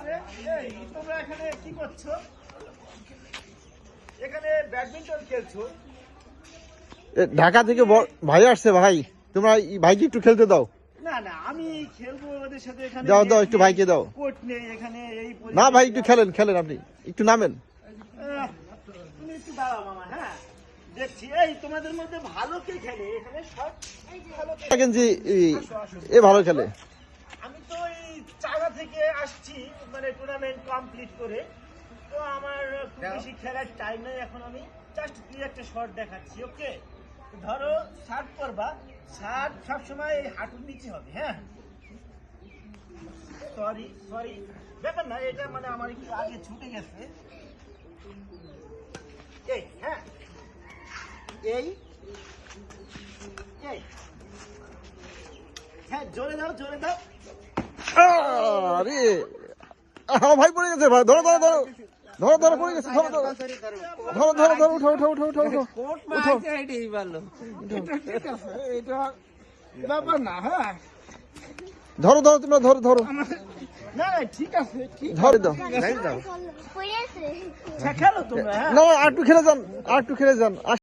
আরে এই তোমরা এখানে কি করছো? এখানে ব্যাডমিন্টন খেলছো? ঢাকা থেকে ভাই আসছে ভাই, তোমরা ভাইকে একটু খেলতে দাও। না না আমি খেলবো ওদের সাথে। এখানে দাও দাও একটু ভাইকে দাও। কোর্ট নেই এখানে এই না ভাই একটু খেলেন আপনি একটু নামেন। তুমি একটু দাঁড়াও মামা। হ্যাঁ দেখছি এই তোমাদের মধ্যে ভালো কে খেলে এখানে সব ভালো কে? দেখেন যে এ ভালো খেলে। আমি তো এই চাগা থেকে আসছি মানে টুর্নামেন্ট কমপ্লিট করে, তো আমার খুব বেশি খেলার টাইম নেই এখন। আমি জাস্ট দুই একটা শট দেখাচ্ছি। ওকে ধরো শার্ট করবা, শার্ট সবসময় এই হাঁটুর নিচে হবে। হ্যাঁ সরি ব্যাপার না, এটা মানে আমার একটু আগে ছুটে গেছে। এই হ্যাঁ এই হ্যাঁ জোরে দাও। আরে আমার ভাই পড়ে গেছে ভাই, ধরো পড়ে গেছে, ধরো উঠো। কোর্ট মারছে এটাই ভালো। এটা ব্যাপার না। হ্যাঁ ধরো তোমরা ধরো। না ঠিক আছে ধরে দাও। খেলো তোমরা। হ্যাঁ না আর একটু খেলে যান